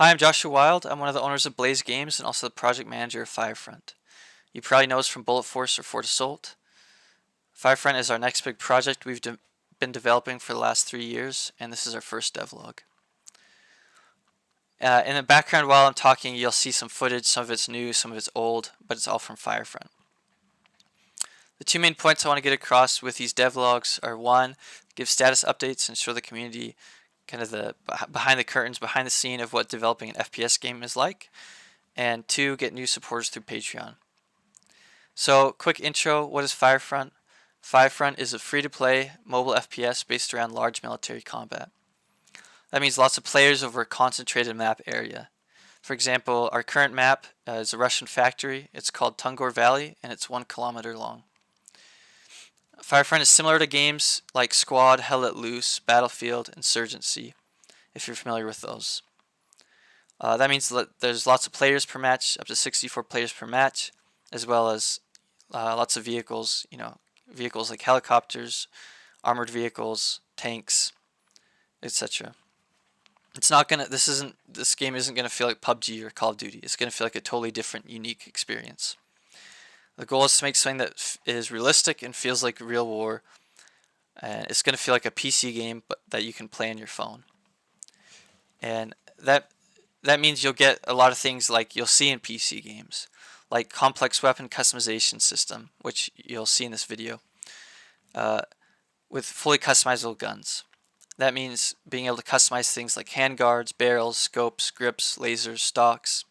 Hi, I'm Joshua Wild. I'm one of the owners of Blaze Games and also the project manager of Firefront. You probably know us from Bullet Force or Fort Assault. Firefront is our next big project we've been developing for the last 3 years, and this is our first devlog. In the background while I'm talking, you'll see some footage. Some of it's new, some of it's old, but it's all from Firefront. The two main points I want to get across with these devlogs are: one, give status updates and show the community kind of the behind the curtains, behind the scene of what developing an FPS game is like, and two, get new supporters through Patreon. So, quick intro, what is Firefront? Firefront is a free-to-play mobile FPS based around large military combat. That means lots of players over a concentrated map area. For example, our current map is a Russian factory. It's called Tungor Valley, and it's 1 kilometer long. Firefront is similar to games like Squad, Hell Let Loose, Battlefield, Insurgency, if you're familiar with those. That means that there's lots of players per match, up to 64 players per match, as well as lots of vehicles, vehicles like helicopters, armored vehicles, tanks, etc. This game isn't gonna feel like PUBG or Call of Duty. It's gonna feel like a totally different, unique experience. The goal is to make something that is realistic and feels like real war, and it's gonna feel like a PC game, but that you can play on your phone. And that means you'll get a lot of things like you'll see in PC games, like complex weapon customization system, which you'll see in this video, with fully customizable guns. That means being able to customize things like handguards, barrels, scopes, grips, lasers, stocks.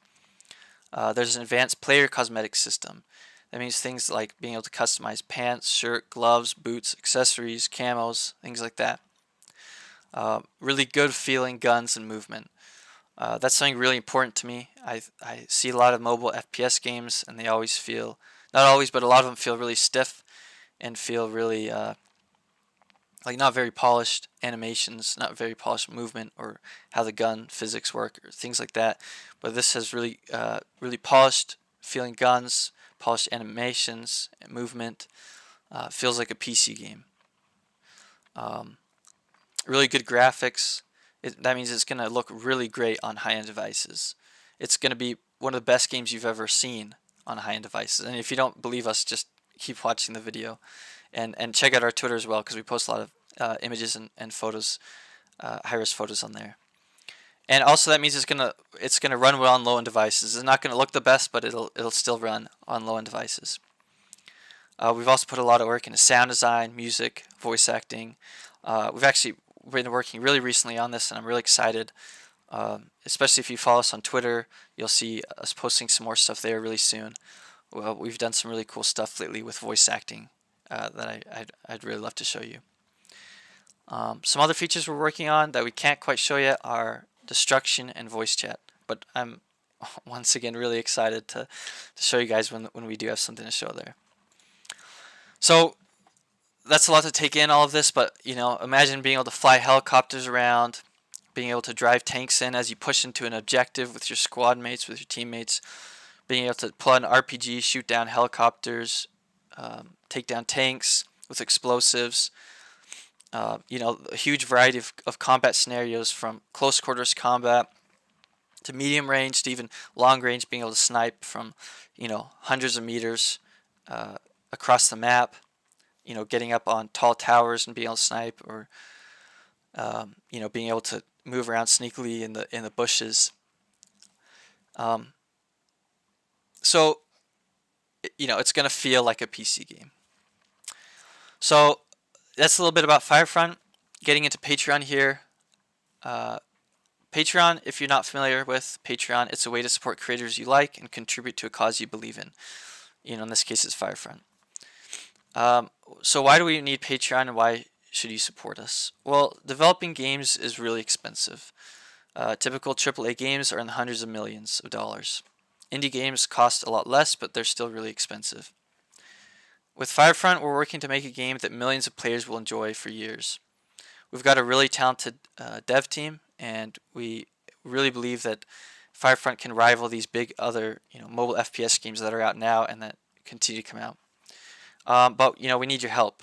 There's an advanced player cosmetic system. That means things like being able to customize pants, shirt, gloves, boots, accessories, camos, things like that. Really good feeling guns and movement. That's something really important to me. I see a lot of mobile FPS games, and they always feel, not always, but a lot of them feel really stiff and feel really like not very polished animations, not very polished movement, or how the gun physics work, or things like that. But this has really polished feeling guns, polished animations, and movement. Feels like a PC game. Really good graphics. That means it's going to look really great on high-end devices. It's going to be one of the best games you've ever seen on high-end devices. And if you don't believe us, just keep watching the video. And check out our Twitter as well, because we post a lot of images and photos, high-res photos on there. And also that means it's gonna run well on low-end devices. It's not going to look the best, but it'll still run on low-end devices. We've also put a lot of work into sound design, music, voice acting. We've actually been working really recently on this, and I'm really excited. Especially if you follow us on Twitter, you'll see us posting some more stuff there really soon. Well, we've done some really cool stuff lately with voice acting that I'd really love to show you. Some other features we're working on that we can't quite show yet are destruction and voice chat, but I'm once again really excited to show you guys when we do have something to show there. So that's a lot to take in, all of this, but imagine being able to fly helicopters around, being able to drive tanks in as you push into an objective with your squad mates, with your teammates, being able to pull out an RPG, shoot down helicopters, take down tanks with explosives. A huge variety of combat scenarios, from close quarters combat to medium range to even long range, being able to snipe from hundreds of meters across the map. Getting up on tall towers and being able to snipe, or being able to move around sneakily in the bushes. So it's going to feel like a PC game. So that's a little bit about Firefront. Getting into Patreon here. Patreon, if you're not familiar with Patreon, it's a way to support creators you like and contribute to a cause you believe in. In this case, it's Firefront. So why do we need Patreon, and why should you support us? Well, developing games is really expensive. Typical AAA games are in the hundreds of millions of dollars. Indie games cost a lot less, but they're still really expensive. With Firefront, we're working to make a game that millions of players will enjoy for years. We've got a really talented dev team, and we really believe that Firefront can rival these big other mobile FPS games that are out now and that continue to come out. But we need your help.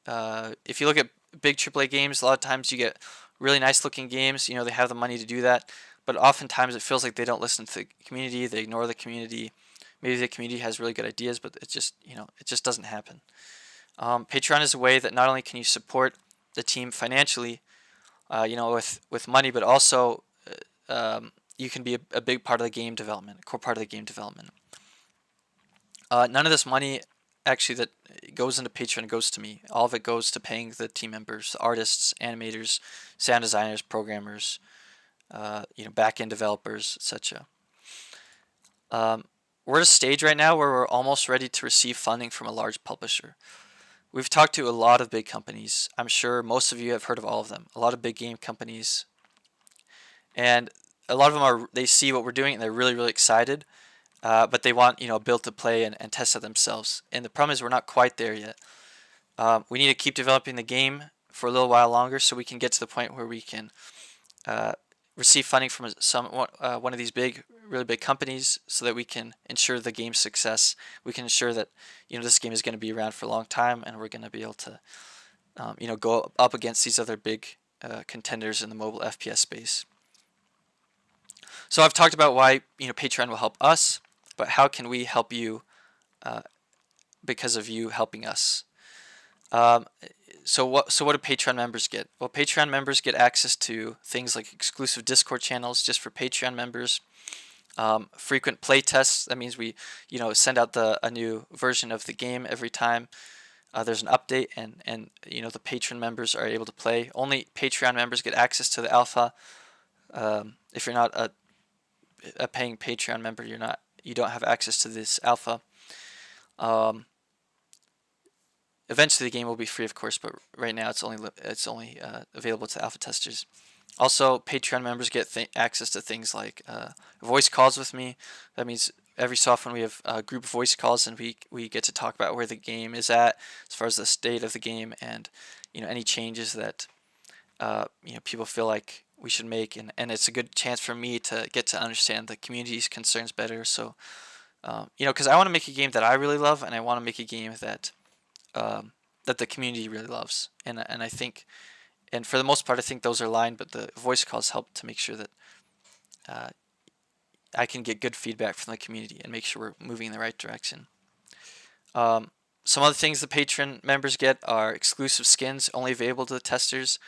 If you look at big AAA games, a lot of times you get really nice looking games. You know, they have the money to do that, but oftentimes it feels like they don't listen to the community. They ignore the community. Maybe the community has really good ideas, but it just, it just doesn't happen. Patreon is a way that not only can you support the team financially, with money, but also you can be a big part of the game development, a core part of the game development. None of this money actually that goes into Patreon goes to me. All of it goes to paying the team members, the artists, animators, sound designers, programmers, back-end developers, etc. We're at a stage right now where we're almost ready to receive funding from a large publisher. We've talked to a lot of big companies. I'm sure most of you have heard of all of them. A lot of big game companies. And a lot of them they see what we're doing and they're really, really excited. But they want, build to play and test it themselves. And the problem is we're not quite there yet. We need to keep developing the game for a little while longer so we can get to the point where we can receive funding from one of these really big companies, so that we can ensure the game's success. We can ensure that this game is going to be around for a long time, and we're going to be able to go up against these other big contenders in the mobile FPS space. So I've talked about why Patreon will help us, but how can we help you because of you helping us? So what do Patreon members get? Well, Patreon members get access to things like exclusive Discord channels just for Patreon members. Frequent play tests. That means we send out a new version of the game every time there's an update, and the patron members are able to play. Only Patreon members get access to the alpha. If you're not a paying Patreon member, you don't have access to this alpha. Eventually the game will be free, of course, but right now it's only available to alpha testers. Also, Patreon members get access to things like voice calls with me. That means every so often we have group voice calls, and we get to talk about where the game is at as far as the state of the game, and any changes that people feel like we should make, and it's a good chance for me to get to understand the community's concerns better. So because I want to make a game that I really love, and I want to make a game that the community really loves, and I think, and for the most part I think those are aligned, but the voice calls help to make sure that I can get good feedback from the community and make sure we're moving in the right direction. Some other things the patron members get are exclusive skins only available to the testers.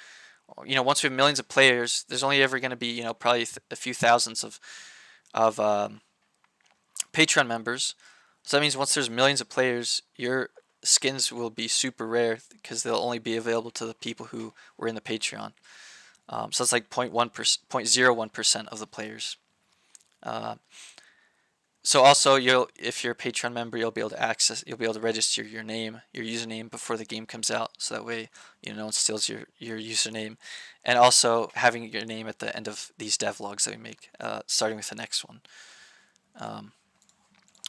Once we have millions of players, there's only ever going to be probably a few thousands of Patreon members. So that means once there's millions of players, your skins will be super rare because they'll only be available to the people who were in the Patreon. So it's like 0.01% of the players. So also, if you're a Patreon member, you'll be able to register your username before the game comes out, so that way no one steals your username, and also having your name at the end of these devlogs that we make, starting with the next one.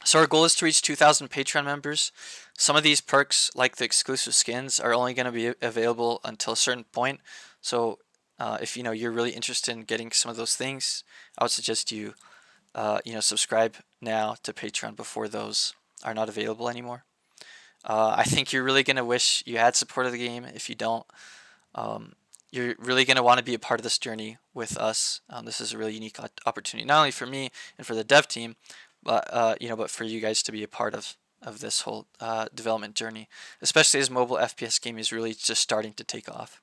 So our goal is to reach 2,000 Patreon members. Some of these perks, like the exclusive skins, are only going to be available until a certain point. So if you're really interested in getting some of those things, I would suggest you subscribe now to Patreon before those are not available anymore. I think you're really going to wish you had supported the game. If you don't, you're really going to want to be a part of this journey with us. This is a really unique opportunity, not only for me and for the dev team, but for you guys to be a part of this whole development journey, especially as mobile FPS game is really just starting to take off.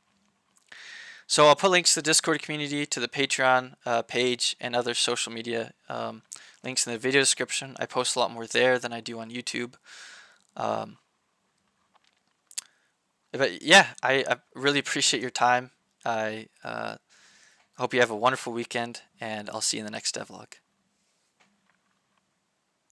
So I'll put links to the Discord community, to the Patreon page, and other social media links in the video description. I post a lot more there than I do on YouTube. But yeah, I really appreciate your time. I hope you have a wonderful weekend, and I'll see you in the next devlog.